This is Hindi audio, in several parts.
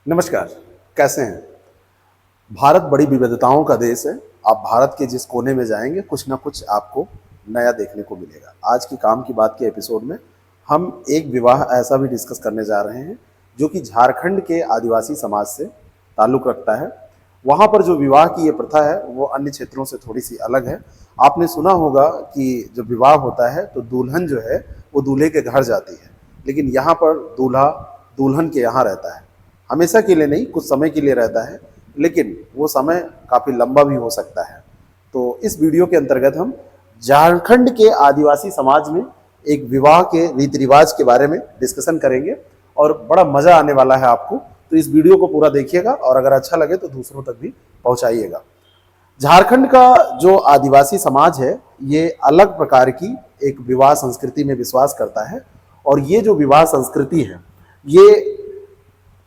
नमस्कार। कैसे हैं? भारत बड़ी विविधताओं का देश है। आप भारत के जिस कोने में जाएंगे कुछ ना कुछ आपको नया देखने को मिलेगा। आज की काम की बात के एपिसोड में हम एक विवाह ऐसा भी डिस्कस करने जा रहे हैं जो कि झारखंड के आदिवासी समाज से ताल्लुक़ रखता है। वहाँ पर जो विवाह की ये प्रथा है वो अन्य क्षेत्रों से थोड़ी सी अलग है। आपने सुना होगा कि जब विवाह होता है तो दुल्हन जो है वो दूल्हे के घर जाती है, लेकिन यहाँ पर दूल्हा दुल्हन के यहाँ रहता है। हमेशा के लिए नहीं, कुछ समय के लिए रहता है, लेकिन वो समय काफ़ी लंबा भी हो सकता है। तो इस वीडियो के अंतर्गत हम झारखंड के आदिवासी समाज में एक विवाह के रीति रिवाज के बारे में डिस्कशन करेंगे और बड़ा मज़ा आने वाला है आपको। तो इस वीडियो को पूरा देखिएगा और अगर अच्छा लगे तो दूसरों तक भी पहुंचाइएगा। झारखंड का जो आदिवासी समाज है ये अलग प्रकार की एक विवाह संस्कृति में विश्वास करता है और ये जो विवाह संस्कृति है ये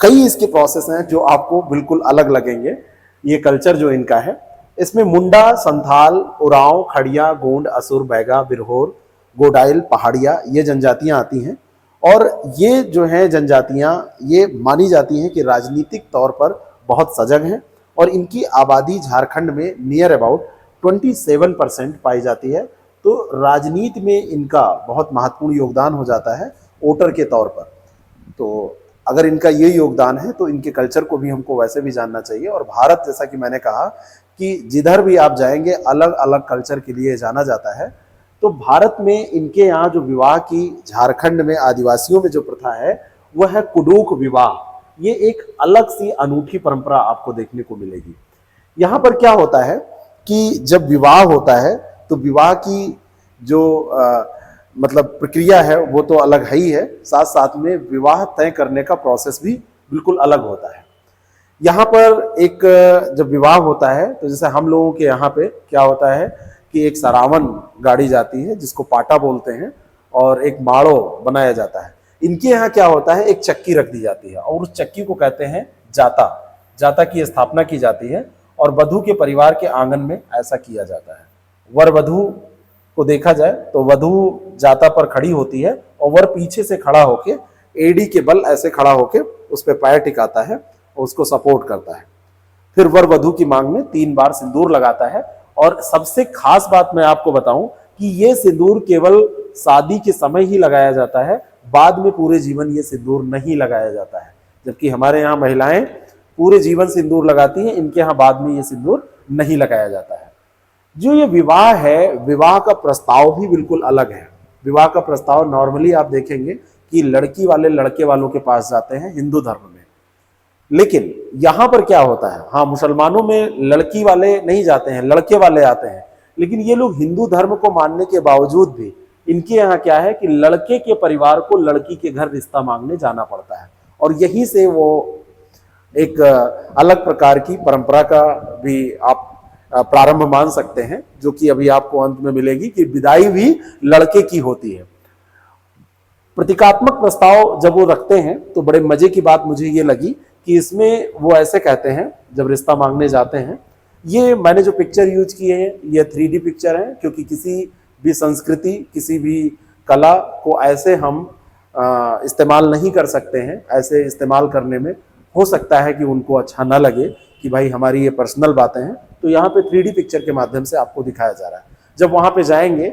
कई इसके प्रोसेस हैं जो आपको बिल्कुल अलग लगेंगे। ये कल्चर जो इनका है इसमें मुंडा, संथाल, उरांव, खड़िया, गोंड, असुर, बैगा, बिरहोर, गोडाइल, पहाड़िया ये जनजातियां आती हैं। और ये जो हैं जनजातियां ये मानी जाती हैं कि राजनीतिक तौर पर बहुत सजग हैं और इनकी आबादी झारखंड में नियर अबाउट 27% पाई जाती है। तो राजनीति में इनका बहुत महत्वपूर्ण योगदान हो जाता है वोटर के तौर पर। तो अगर इनका ये योगदान है तो इनके कल्चर को भी हमको वैसे भी जानना चाहिए। और भारत, जैसा कि मैंने कहा कि जिधर भी आप जाएंगे अलग अलग कल्चर के लिए जाना जाता है। तो भारत में इनके यहाँ जो विवाह की झारखंड में आदिवासियों में जो प्रथा है वह है कुडूख विवाह। ये एक अलग सी अनूठी परंपरा आपको देखने को मिलेगी। यहाँ पर क्या होता है कि जब विवाह होता है तो विवाह की जो मतलब प्रक्रिया है वो तो अलग है ही है, साथ साथ में विवाह तय करने का प्रोसेस भी बिल्कुल अलग होता है। यहाँ पर एक जब विवाह होता है तो जैसे हम लोगों के यहाँ पे क्या होता है कि एक सरावन गाड़ी जाती है जिसको पाटा बोलते हैं और एक माड़ो बनाया जाता है। इनके यहाँ क्या होता है, एक चक्की रख दी जाती है और उस चक्की को कहते हैं जाता। जाता की स्थापना की जाती है और वधू के परिवार के आंगन में ऐसा किया जाता है। वर वधू को देखा जाए तो वधू जाता पर खड़ी होती है और वर पीछे से खड़ा होके एड़ी के बल ऐसे खड़ा होके उस पर पैर टिकाता है और उसको सपोर्ट करता है। फिर वर वधू की मांग में 3 बार सिंदूर लगाता है। और सबसे खास बात मैं आपको बताऊं कि ये सिंदूर केवल शादी के समय ही लगाया जाता है, बाद में पूरे जीवन ये सिंदूर नहीं लगाया जाता है। जबकि हमारे यहाँ महिलाएं पूरे जीवन सिंदूर लगाती हैं, इनके यहाँ बाद में ये सिंदूर नहीं लगाया जाता है। जो ये विवाह है, विवाह का प्रस्ताव भी बिल्कुल अलग है। विवाह का प्रस्ताव नॉर्मली आप देखेंगे कि लड़की वाले लड़के वालों के पास जाते हैं हिंदू धर्म में, लेकिन यहां पर क्या होता है, हाँ मुसलमानों में लड़की वाले नहीं जाते हैं, लड़के वाले आते हैं। लेकिन ये लोग हिंदू धर्म को मानने के बावजूद भी इनके यहाँ क्या है कि लड़के के परिवार को लड़की के घर रिश्ता मांगने जाना पड़ता है। और यहीं से वो एक अलग प्रकार की परंपरा का भी आप प्रारंभ मान सकते हैं, जो कि अभी आपको अंत में मिलेगी कि विदाई भी लड़के की होती है। प्रतीकात्मक प्रस्ताव जब वो रखते हैं तो बड़े मजे की बात मुझे ये लगी कि इसमें वो ऐसे कहते हैं जब रिश्ता मांगने जाते हैं, ये मैंने जो पिक्चर यूज किए हैं ये 3D पिक्चर है, क्योंकि किसी भी संस्कृति किसी भी कला को ऐसे हम इस्तेमाल नहीं कर सकते हैं। ऐसे इस्तेमाल करने में हो सकता है कि उनको अच्छा ना लगे कि भाई हमारी ये पर्सनल बातें हैं, तो यहाँ पे 3D पिक्चर के माध्यम से आपको दिखाया जा रहा है। जब वहां पे जाएंगे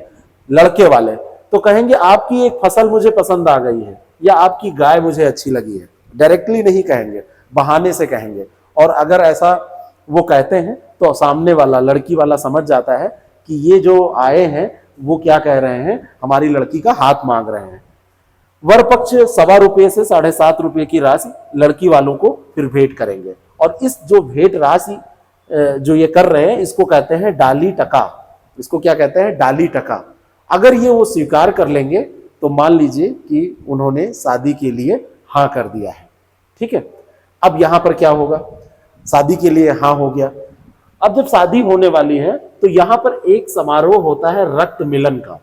लड़के वाले तो कहेंगे आपकी एक फसल मुझे पसंद आ गई है या आपकी गाय मुझे अच्छी लगी है। डायरेक्टली नहीं कहेंगे, बहाने से कहेंगे। और अगर ऐसा वो कहते हैं तो सामने वाला लड़की वाला समझ जाता है कि ये जो आए हैं वो क्या कह रहे हैं, हमारी लड़की का हाथ मांग रहे हैं। वर पक्ष 1.25 रुपये से 7.5 रुपये की राशि लड़की वालों को फिर भेंट करेंगे। और इस जो भेंट राशि जो ये कर रहे हैं इसको कहते हैं डाली टका। इसको क्या कहते हैं, डाली टका। अगर ये वो स्वीकार कर लेंगे तो मान लीजिए कि उन्होंने शादी के लिए हाँ कर दिया है। ठीक है, अब यहां पर क्या होगा, शादी के लिए हाँ हो गया। अब जब शादी होने वाली है तो यहां पर एक समारोह होता है रक्त मिलन का।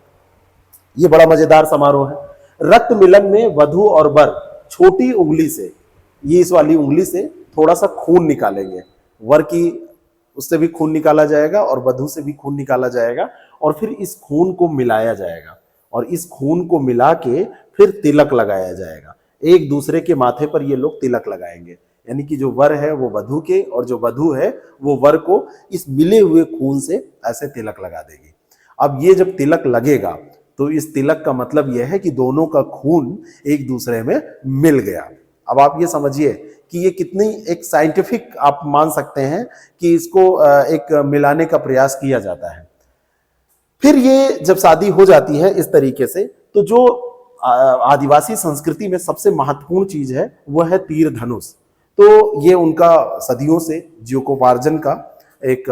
ये बड़ा मजेदार समारोह है। रक्त मिलन में वधू और वर छोटी उंगली से, ये इस वाली उंगली से थोड़ा सा खून निकालेंगे। वर की उससे भी खून निकाला जाएगा और वधू से भी खून निकाला जाएगा और फिर इस खून को मिलाया जाएगा और इस खून को मिला के फिर तिलक लगाया जाएगा। एक दूसरे के माथे पर ये लोग तिलक लगाएंगे। यानी कि जो वर है वो वधू के, और जो वधू है वो वर को इस मिले हुए खून से ऐसे तिलक लगा देगी। अब ये जब तिलक लगेगा तो इस तिलक का मतलब यह है कि दोनों का खून एक दूसरे में मिल गया। अब आप ये समझिए कि ये कितनी एक साइंटिफिक आप मान सकते हैं कि इसको एक मिलाने का प्रयास किया जाता है। फिर ये जब शादी हो जाती है इस तरीके से, तो जो आदिवासी संस्कृति में सबसे महत्वपूर्ण चीज है वह है तीर धनुष। तो ये उनका सदियों से जीविकोपार्जन का एक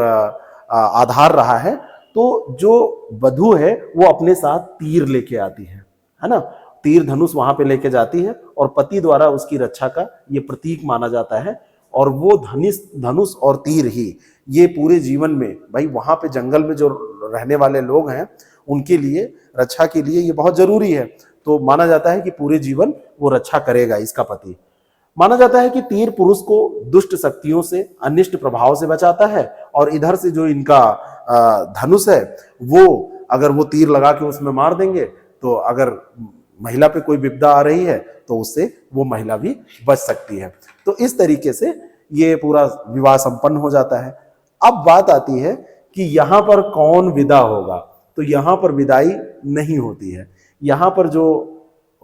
आधार रहा है। तो जो वधू है वो अपने साथ तीर लेके आती है ना, तीर धनुष वहां पे लेके जाती है और पति द्वारा उसकी रक्षा का ये प्रतीक माना जाता है। और वो धनुष और तीर ही ये पूरे जीवन में, भाई वहां पे जंगल में जो रहने वाले लोग हैं उनके लिए रक्षा के लिए ये बहुत जरूरी है। तो माना जाता है कि पूरे जीवन वो रक्षा करेगा इसका पति। माना जाता है कि तीर पुरुष को दुष्ट शक्तियों से, अनिष्ट प्रभाव से बचाता है, और इधर से जो इनका धनुष है वो अगर वो तीर लगा के उसमें मार देंगे तो अगर महिला पे कोई विपदा आ रही है तो उससे वो महिला भी बच सकती है। तो इस तरीके से ये पूरा विवाह संपन्न हो जाता है। अब बात आती है कि यहाँ पर कौन विदा होगा। तो यहाँ पर विदाई नहीं होती है, यहाँ पर जो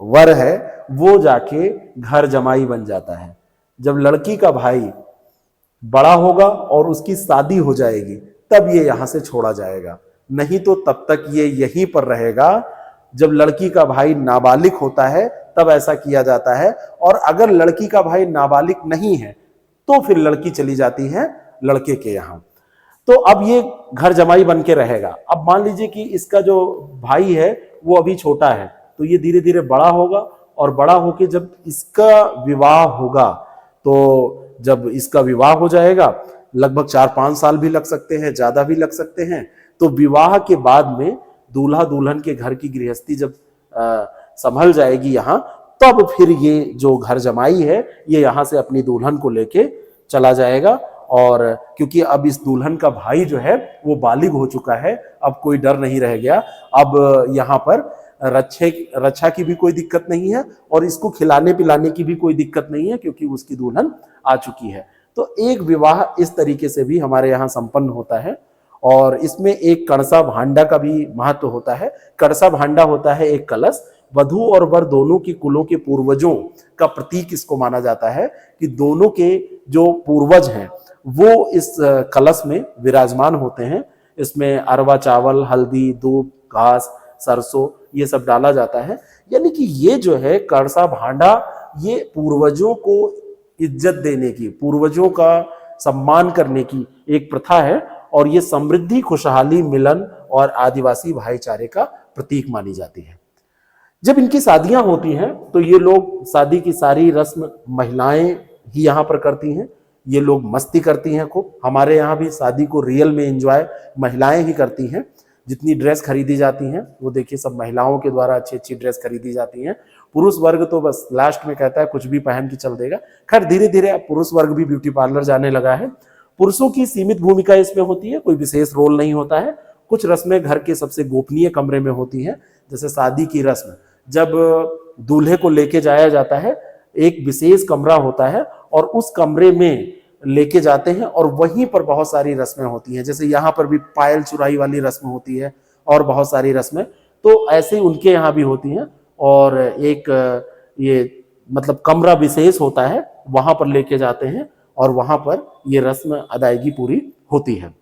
वर है वो जाके घर जमाई बन जाता है। जब लड़की का भाई बड़ा होगा और उसकी शादी हो जाएगी तब ये यहाँ से छोड़ा जाएगा, नहीं तो तब तक ये यहीं पर रहेगा। जब लड़की का भाई नाबालिग होता है तब ऐसा किया जाता है, और अगर लड़की का भाई नाबालिग नहीं है तो फिर लड़की चली जाती है लड़के के यहाँ। तो अब ये घर जमाई बन के रहेगा। अब मान लीजिए कि इसका जो भाई है वो अभी छोटा है, तो ये धीरे धीरे बड़ा होगा, और बड़ा होके जब इसका विवाह होगा, तो जब इसका विवाह हो जाएगा लगभग 4-5 साल भी लग सकते हैं, ज्यादा भी लग सकते हैं। तो विवाह के बाद में दूल्हा दुल्हन के घर की गृहस्थी जब संभल जाएगी यहाँ, तब फिर ये जो घर जमाई है ये यहाँ से अपनी दुल्हन को लेके चला जाएगा। और क्योंकि अब इस दुल्हन का भाई जो है वो बालिग हो चुका है, अब कोई डर नहीं रह गया। अब यहाँ पर रक्षा की भी कोई दिक्कत नहीं है, और इसको खिलाने पिलाने की भी कोई दिक्कत नहीं है, क्योंकि उसकी दुल्हन आ चुकी है। तो एक विवाह इस तरीके से भी हमारे यहाँ संपन्न होता है। और इसमें एक कणसा भांडा का भी महत्व होता है। कणसा भांडा होता है एक कलश, वधू और वर दोनों की कुलों के पूर्वजों का प्रतीक इसको माना जाता है कि दोनों के जो पूर्वज हैं वो इस कलश में विराजमान होते हैं। इसमें अरवा चावल, हल्दी, दूब, घास, सरसों ये सब डाला जाता है। यानी कि ये जो है कणसा भांडा, ये पूर्वजों को इज्जत देने की, पूर्वजों का सम्मान करने की एक प्रथा है, और ये समृद्धि, खुशहाली, मिलन और आदिवासी भाईचारे का प्रतीक मानी जाती है। जब इनकी शादियां होती हैं तो ये लोग शादी की सारी रस्म महिलाएं ही यहाँ पर करती हैं। ये लोग मस्ती करती हैं खूब। हमारे यहाँ भी शादी को रियल में एंजॉय महिलाएं ही करती हैं। जितनी ड्रेस खरीदी जाती हैं वो देखिए सब महिलाओं के द्वारा अच्छी अच्छी ड्रेस खरीदी जाती हैं। पुरुष वर्ग तो बस लास्ट में कहता है कुछ भी पहन के चल देगा। खैर धीरे धीरे अब पुरुष वर्ग भी ब्यूटी पार्लर जाने लगा है। पुरुषों की सीमित भूमिका इसमें होती है, कोई विशेष रोल नहीं होता है। कुछ रस्में घर के सबसे गोपनीय कमरे में होती हैं, जैसे शादी की रस्म। जब दूल्हे को लेके जाया जाता है, एक विशेष कमरा होता है और उस कमरे में लेके जाते हैं, और वहीं पर बहुत सारी रस्में होती हैं। जैसे यहाँ पर भी पायल चुराई वाली रस्म होती है और बहुत सारी रस्में, तो ऐसे ही उनके यहाँ भी होती हैं। और एक ये मतलब कमरा विशेष होता है, वहां पर लेके जाते हैं और वहां पर ये रस्म अदायगी पूरी होती है।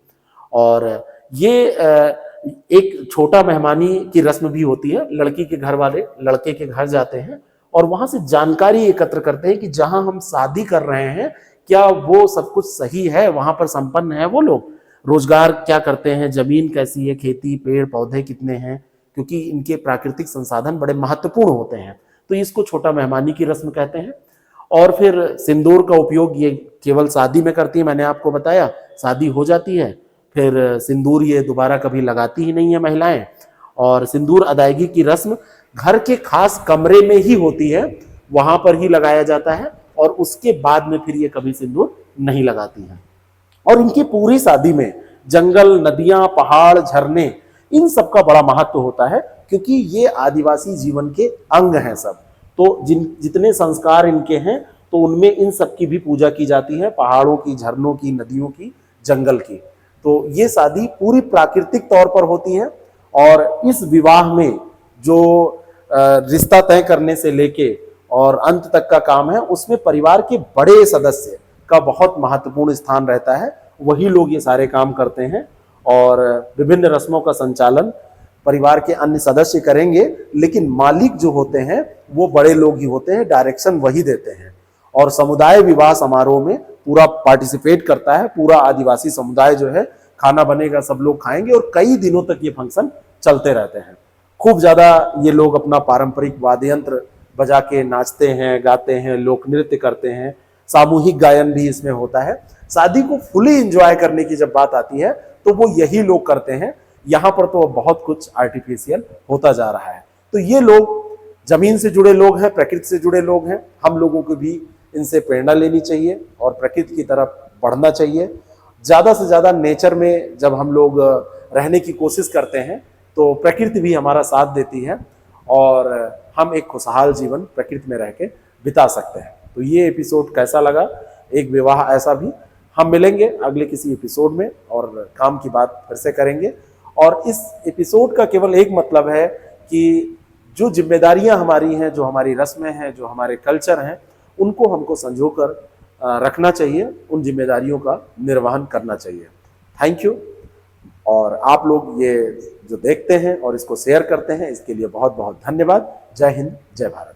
और ये एक छोटा मेहमानी की रस्म भी होती है। लड़की के घर वाले लड़के के घर जाते हैं और वहां से जानकारी एकत्र करते हैं कि जहां हम शादी कर रहे हैं क्या वो सब कुछ सही है, वहां पर संपन्न है वो लोग, रोजगार क्या करते हैं, जमीन कैसी है, खेती पेड़ पौधे कितने हैं, क्योंकि इनके प्राकृतिक संसाधन बड़े महत्वपूर्ण होते हैं। तो इसको छोटा मेहमानी की रस्म कहते हैं। और फिर सिंदूर का उपयोग ये केवल शादी में करती है। मैंने आपको बताया शादी हो जाती है फिर सिंदूर ये दोबारा कभी लगाती ही नहीं है महिलाएं। और सिंदूर अदायगी की रस्म घर के खास कमरे में ही होती है, वहां पर ही लगाया जाता है, और उसके बाद में फिर ये कभी सिंदूर नहीं लगाती हैं। और इनकी पूरी शादी में जंगल, नदियां, पहाड़, झरने, इन सब का बड़ा महत्व होता है, क्योंकि ये आदिवासी जीवन के अंग हैं सब। तो जितने संस्कार इनके हैं तो उनमें इन सब की भी पूजा की जाती है, पहाड़ों की, झरनों की, नदियों की, जंगल की। तो ये शादी पूरी प्राकृतिक तौर पर होती है और इस विवाह में जो रिश्ता तय करने से लेके और अंत तक का काम है, उसमें परिवार के बड़े सदस्य का बहुत महत्वपूर्ण स्थान रहता है। वही लोग ये सारे काम करते हैं और विभिन्न रस्मों का संचालन परिवार के अन्य सदस्य करेंगे, लेकिन मालिक जो होते हैं वो बड़े लोग ही होते हैं, डायरेक्शन वही देते हैं। और समुदाय विवाह समारोह में पूरा पार्टिसिपेट करता है पूरा आदिवासी समुदाय जो है। खाना बनेगा, सब लोग खाएंगे और कई दिनों तक ये फंक्शन चलते रहते हैं। खूब ज्यादा ये लोग अपना पारंपरिक वाद्य यंत्र बजा के नाचते हैं, गाते हैं, लोक नृत्य करते हैं, सामूहिक गायन भी इसमें होता है। शादी को फुली एंजॉय करने की जब बात आती है तो वो यही लोग करते हैं। यहाँ पर तो बहुत कुछ आर्टिफिशियल होता जा रहा है। तो ये लोग जमीन से जुड़े लोग हैं, प्रकृति से जुड़े लोग हैं। हम लोगों को भी इनसे प्रेरणा लेनी चाहिए और प्रकृति की तरफ बढ़ना चाहिए। ज्यादा से ज्यादा नेचर में जब हम लोग रहने की कोशिश करते हैं तो प्रकृति भी हमारा साथ देती है और हम एक खुशहाल जीवन प्रकृति में रह के बिता सकते हैं। तो ये एपिसोड कैसा लगा, एक विवाह ऐसा भी। हम मिलेंगे अगले किसी एपिसोड में और काम की बात फिर से करेंगे। और इस एपिसोड का केवल एक मतलब है कि जो जिम्मेदारियां हमारी हैं, जो हमारी रस्में हैं, जो हमारे कल्चर हैं, उनको हमको संजोकर रखना चाहिए, उन जिम्मेदारियों का निर्वहन करना चाहिए। Thank you. और आप लोग ये जो देखते हैं और इसको शेयर करते हैं, इसके लिए बहुत बहुत धन्यवाद। जय हिंद, जय भारत।